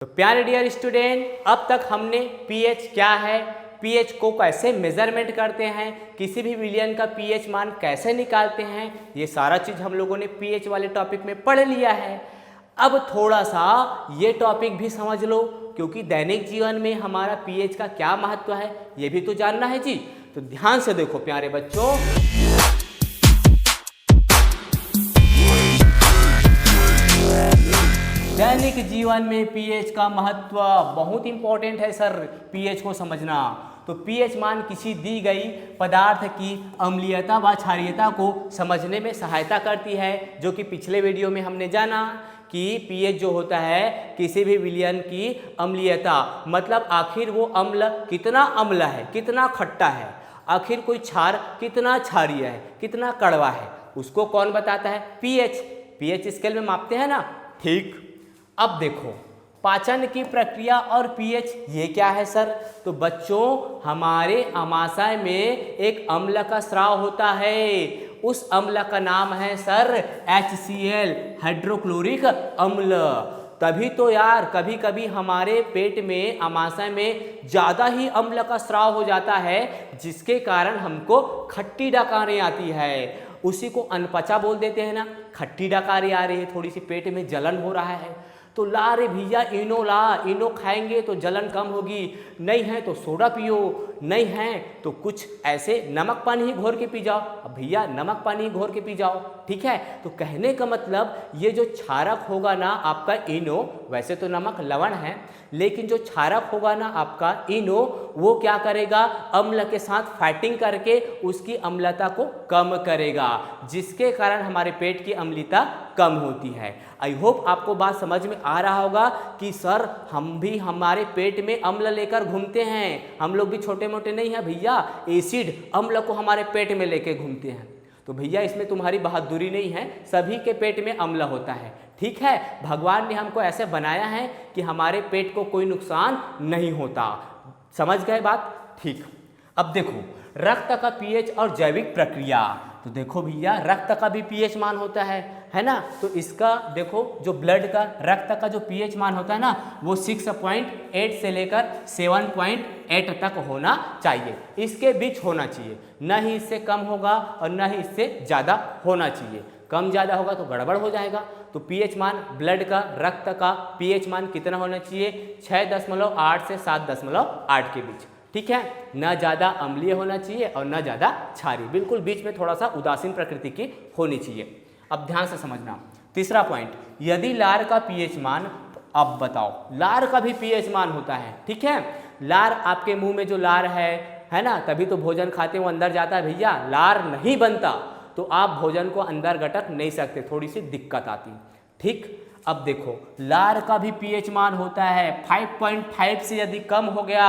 तो प्यारे dear student, अब तक हमने पीएच क्या है, पीएच को कैसे मेजरमेंट करते हैं, किसी भी विलियन का पीएच मान कैसे निकालते हैं, ये सारा चीज़ हम लोगों ने पीएच वाले टॉपिक में पढ़ लिया है। अब थोड़ा सा ये टॉपिक भी समझ लो, क्योंकि दैनिक जीवन में हमारा पीएच का क्या महत्व है ये भी तो जानना है जी। तो ध्यान से देखो प्यारे बच्चों, दैनिक जीवन में पीएच का महत्व बहुत इंपॉर्टेंट है सर, पीएच को समझना। तो पीएच मान किसी दी गई पदार्थ की अम्लीयता व क्षारीयता को समझने में सहायता करती है, जो कि पिछले वीडियो में हमने जाना कि पीएच जो होता है किसी भी विलयन की अम्लीयता, मतलब आखिर वो अम्ल कितना अम्ल है, कितना खट्टा है, आखिर कोई क्षार कितना क्षारीय है, कितना कड़वा है, उसको कौन बताता है? पीएच। पीएच स्केल में मापते हैं ना, ठीक। अब देखो पाचन की प्रक्रिया और पीएच ये क्या है सर? तो बच्चों हमारे आमाशय में एक अम्ल का स्राव होता है, उस अम्ल का नाम है सर HCl, हाइड्रोक्लोरिक अम्ल। तभी तो यार कभी कभी हमारे पेट में आमाशय में ज़्यादा ही अम्ल का स्राव हो जाता है, जिसके कारण हमको खट्टी डकारें आती है। उसी को अनपचा बोल देते हैं ना, खट्टी डकारें आ रही है, थोड़ी सी पेट में जलन हो रहा है, तो ला रे भैया इनो ला, इनो खाएंगे तो जलन कम होगी, नहीं है तो सोडा पियो, नहीं है तो कुछ ऐसे नमक पानी ही घोर के पी जाओ। अब भैया नमक पानी ही घोर के पी जाओ, ठीक है। तो कहने का मतलब ये जो क्षारक होगा ना आपका इनो, वैसे तो नमक लवण है, लेकिन जो क्षारक होगा ना आपका इनो, वो क्या करेगा? अम्ल के साथ फाइटिंग करके उसकी अम्लता को कम करेगा, जिसके कारण हमारे पेट की अम्लता कम होती है। आई होप आपको बात समझ में आ रहा होगा कि सर हम भी हमारे पेट में अम्ल लेकर घूमते हैं, हम लोग भी छोटे मोटे नहीं हैं भैया, एसिड अम्ल को हमारे पेट में लेके घूमते हैं। तो भैया इसमें तुम्हारी बहादुरी नहीं है, सभी के पेट में अम्ल होता है, ठीक है। भगवान ने हमको ऐसे बनाया है कि हमारे पेट को कोई नुकसान नहीं होता। समझ गए बात? ठीक। अब देखो रक्त का पीएच और जैविक प्रक्रिया। तो देखो भैया रक्त का भी पीएच मान होता है ना। तो इसका देखो जो ब्लड का रक्त का जो पीएच मान होता है ना, वो 6.8 से लेकर 7.8 तक होना चाहिए, इसके बीच होना चाहिए, न ही इससे कम होगा और न ही इससे ज़्यादा होना चाहिए। कम ज़्यादा होगा तो गड़बड़ हो जाएगा। तो पीएच मान ब्लड का, रक्त का पीएच मान कितना होना चाहिए? 6.8 से 7.8 के बीच, ठीक है। न ज़्यादा अम्लीय होना चाहिए और न ज़्यादा क्षारीय, बिल्कुल बीच में थोड़ा सा उदासीन प्रकृति की होनी चाहिए। अब ध्यान से समझना। तीसरा पॉइंट, यदि लार का पीएच मान, अब बताओ लार का भी पीएच मान होता है, ठीक है। लार आपके मुंह में जो लार है ना, तभी तो भोजन खाते हैं वो अंदर जाता है भैया। लार नहीं बनता तो आप भोजन को अंदर गटक नहीं सकते, थोड़ी सी दिक्कत आती, ठीक। अब देखो लार का भी पीएच मान होता है 5.5 से यदि कम हो गया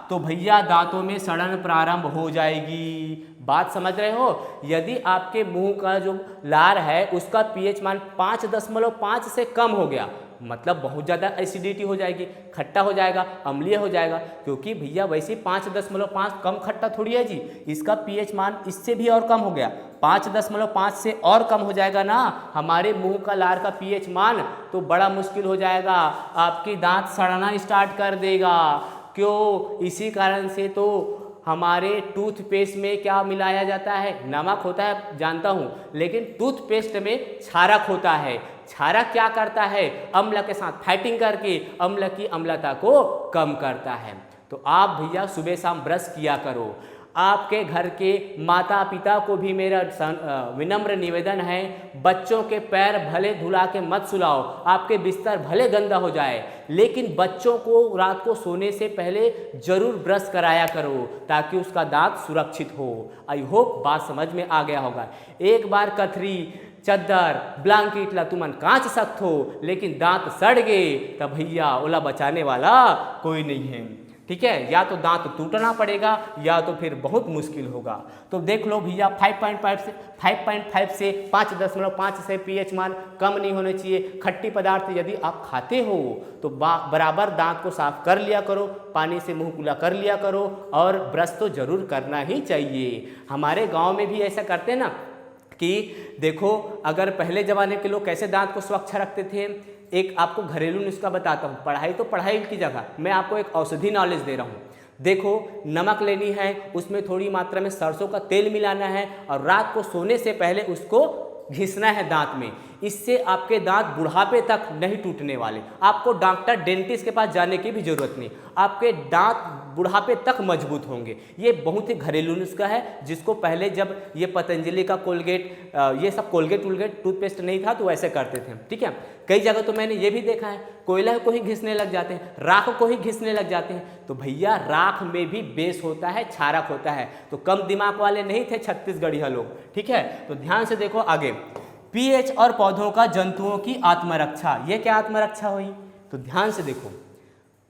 तो भैया दांतों में सड़न प्रारंभ हो जाएगी। बात समझ रहे हो? यदि आपके मुंह का जो लार है उसका पीएच मान 5.5 से कम हो गया, मतलब बहुत ज़्यादा एसिडिटी हो जाएगी, खट्टा हो जाएगा, अम्लीय हो जाएगा, क्योंकि भैया वैसे 5.5 कम खट्टा थोड़ी है जी। इसका पीएच मान इससे भी और कम हो गया, 5.5 से और कम हो जाएगा ना हमारे मुंह का लार का पीएच मान, तो बड़ा मुश्किल हो जाएगा, आपकी दांत सड़ना स्टार्ट कर देगा। क्यों? इसी कारण से तो हमारे टूथपेस्ट में क्या मिलाया जाता है? नमक होता है जानता हूँ, लेकिन टूथपेस्ट में क्षारक होता है। क्षारक क्या करता है? अम्ल के साथ फाइटिंग करके अम्ल की अम्लता को कम करता है। तो आप भैया सुबह शाम ब्रश किया करो। आपके घर के माता पिता को भी मेरा विनम्र निवेदन है, बच्चों के पैर भले धुला के मत सुलाओ, आपके बिस्तर भले गंदा हो जाए, लेकिन बच्चों को रात को सोने से पहले जरूर ब्रश कराया करो ताकि उसका दांत सुरक्षित हो। आई होप बात समझ में आ गया होगा। एक बार कथरी चद्दर ब्लैंकेट ला तुमन कांच सकत हो, लेकिन दांत सड़ गए तब भैया ओला बचाने वाला कोई नहीं है, ठीक है। या तो दांत टूटना पड़ेगा या तो फिर बहुत मुश्किल होगा। तो देख लो भैया 5.5 से 5.5 से पीएच मान कम नहीं होने चाहिए। खट्टी पदार्थ यदि आप खाते हो तो बराबर दांत को साफ कर लिया करो, पानी से मुंह कुला कर लिया करो, और ब्रश तो जरूर करना ही चाहिए। हमारे गाँव में भी ऐसा करते हैं ना कि देखो अगर पहले ज़माने के लोग कैसे दांत को स्वच्छ रखते थे, एक आपको घरेलू नुस्खा बताता हूँ। पढ़ाई तो पढ़ाई की जगह मैं आपको एक औषधि नॉलेज दे रहा हूँ। देखो, नमक लेनी है, उसमें थोड़ी मात्रा में सरसों का तेल मिलाना है और रात को सोने से पहले उसको घिसना है दांत में। इससे आपके दांत बुढ़ापे तक नहीं टूटने वाले। आपको डॉक्टर डेंटिस्ट के पास जाने की भी जरूरत नहीं, आपके दांत बुढ़ापे तक मजबूत होंगे। ये बहुत ही घरेलू नुस्खा है, जिसको पहले जब ये पतंजलि का कोलगेट, ये सब कोलगेट वुलगेट टूथपेस्ट नहीं था तो ऐसे करते थे, ठीक है। कई जगह तो मैंने ये भी देखा है, कोयला को ही घिसने लग जाते हैं, राख को ही घिसने लग जाते हैं। तो भैया राख में भी बेस होता है, क्षारक होता है। तो कम दिमाग वाले नहीं थे छत्तीसगढ़िया लोग, ठीक है। तो ध्यान से देखो आगे, पीएच और पौधों का जंतुओं की आत्मरक्षा। ये क्या आत्मरक्षा हुई? तो ध्यान से देखो,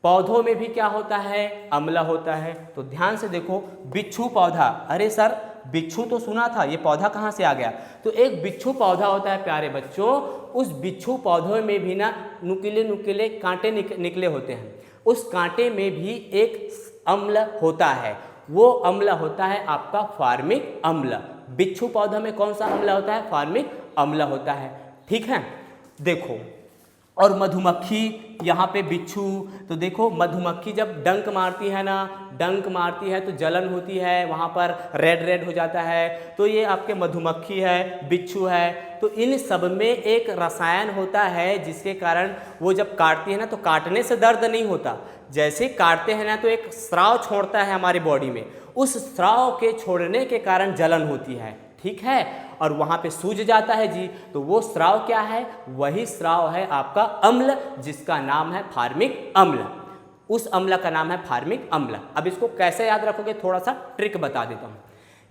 पौधों में भी क्या होता है? अम्ल होता है। तो ध्यान से देखो, बिच्छू पौधा, अरे सर बिच्छू तो सुना था, ये पौधा कहाँ से आ गया? तो एक बिच्छू पौधा होता है प्यारे बच्चों, उस बिच्छू पौधों में भी ना नुकीले नुकीले कांटे निकले होते हैं। उस कांटे में भी एक अम्ल होता है, वो अम्ल होता है आपका फार्मिक अम्ल। बिच्छू पौधों में कौन सा अम्ल होता है? फार्मिक अम्ल होता है, ठीक है। देखो, और मधुमक्खी, यहाँ पे बिच्छू, तो देखो मधुमक्खी जब डंक मारती है ना, डंक मारती है तो जलन होती है, वहाँ पर रेड रेड हो जाता है। तो ये आपके मधुमक्खी है, बिच्छू है। तो इन सब में एक रसायन होता है जिसके कारण वो जब काटती है ना, तो काटने से दर्द नहीं होता, जैसे काटते हैं ना तो एक स्राव छोड़ता है हमारी बॉडी में, उस स्राव के छोड़ने के कारण जलन होती है, ठीक है। और वहाँ पे सूज जाता है जी। तो वो स्राव क्या है? वही स्राव है आपका अम्ल, जिसका नाम है फार्मिक अम्ल। उस अम्ल का नाम है फार्मिक अम्ल। अब इसको कैसे याद रखोगे, थोड़ा सा ट्रिक बता देता हूँ।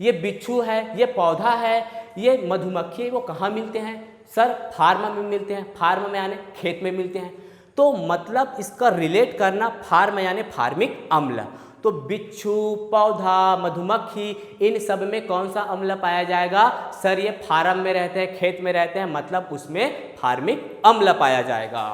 ये बिच्छू है, ये पौधा है, ये मधुमक्खी, वो कहाँ मिलते हैं? सर फार्म में मिलते हैं। फार्म में यानी खेत में मिलते हैं। तो मतलब इसका रिलेट करना, फार्म यानी फार्मिक अम्ल। तो बिच्छू, पौधा, मधुमक्खी, इन सब में कौन सा अम्ल पाया जाएगा? सर ये फार्म में रहते हैं, खेत में रहते हैं, मतलब उसमें फार्मिक अम्ल पाया जाएगा,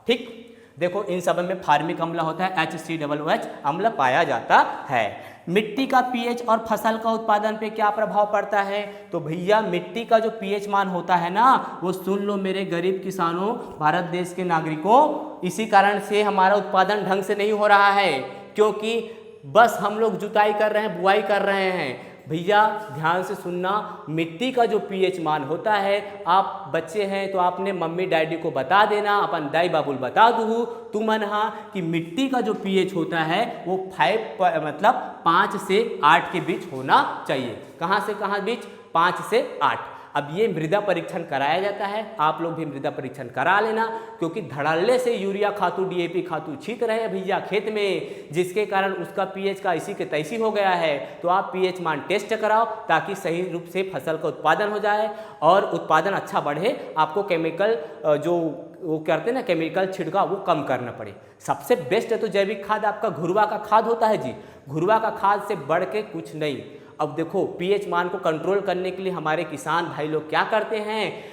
ठीक। देखो इन सब में फार्मिक अम्ल होता है, HCOOH अम्ल पाया जाता है। मिट्टी का पीएच और फसल का उत्पादन पे क्या प्रभाव पड़ता है? तो भैया मिट्टी का जो पीएच मान होता है ना, वो सुन लो मेरे गरीब किसानों, भारत देश के नागरिकों, इसी कारण से हमारा उत्पादन ढंग से नहीं हो रहा है, क्योंकि बस हम लोग जुताई कर रहे हैं, बुआई कर रहे हैं। भैया ध्यान से सुनना, मिट्टी का जो पीएच मान होता है, आप बच्चे हैं तो आपने मम्मी डैडी को बता देना, अपन दाई बाबुल बता दूँ तुमन हाँ, कि मिट्टी का जो पीएच होता है वो 5 से 8 के बीच होना चाहिए। कहाँ से कहाँ बीच? 5 से 8। अब ये मृदा परीक्षण कराया जाता है, आप लोग भी मृदा परीक्षण करा लेना, क्योंकि धड़ल्ले से यूरिया खातू, DAP खातू छींट रहे हैं भैया खेत में, जिसके कारण उसका पीएच का इसी के तैसी हो गया है। तो आप पीएच मान टेस्ट कराओ, ताकि सही रूप से फसल का उत्पादन हो जाए और उत्पादन अच्छा बढ़े। आपको केमिकल जो वो करते हैं ना, केमिकल छिड़काव, वो कम करना पड़े। सबसे बेस्ट है तो जैविक खाद आपका घुरवा का खाद होता है जी। घुरवा का खाद से बढ़ के कुछ नहीं। अब देखो पीएच मान को कंट्रोल करने के लिए हमारे किसान भाई लोग क्या करते हैं,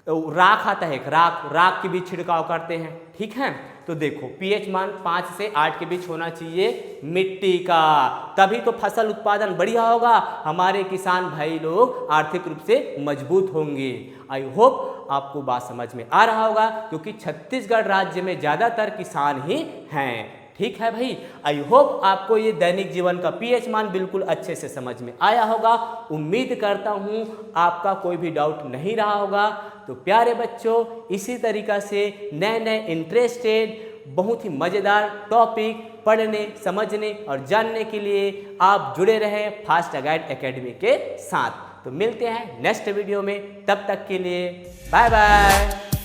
राख आता है, राख के बीच छिड़काव करते हैं, ठीक है। तो देखो पीएच मान 5 से 8 के बीच होना चाहिए मिट्टी का, तभी तो फसल उत्पादन बढ़िया होगा, हमारे किसान भाई लोग आर्थिक रूप से मजबूत होंगे। आई होप आपको बात समझ में आ रहा होगा, क्योंकि छत्तीसगढ़ राज्य में ज़्यादातर किसान ही हैं, ठीक है भाई। आई होप आपको ये दैनिक जीवन का पीएच मान बिल्कुल अच्छे से समझ में आया होगा। उम्मीद करता हूँ आपका कोई भी डाउट नहीं रहा होगा। तो प्यारे बच्चों, इसी तरीक़ा से नए नए इंटरेस्टेड बहुत ही मज़ेदार टॉपिक पढ़ने, समझने और जानने के लिए आप जुड़े रहें फास्ट गाइड एकेडमी के साथ। तो मिलते हैं नेक्स्ट वीडियो में, तब तक के लिए बाय बाय।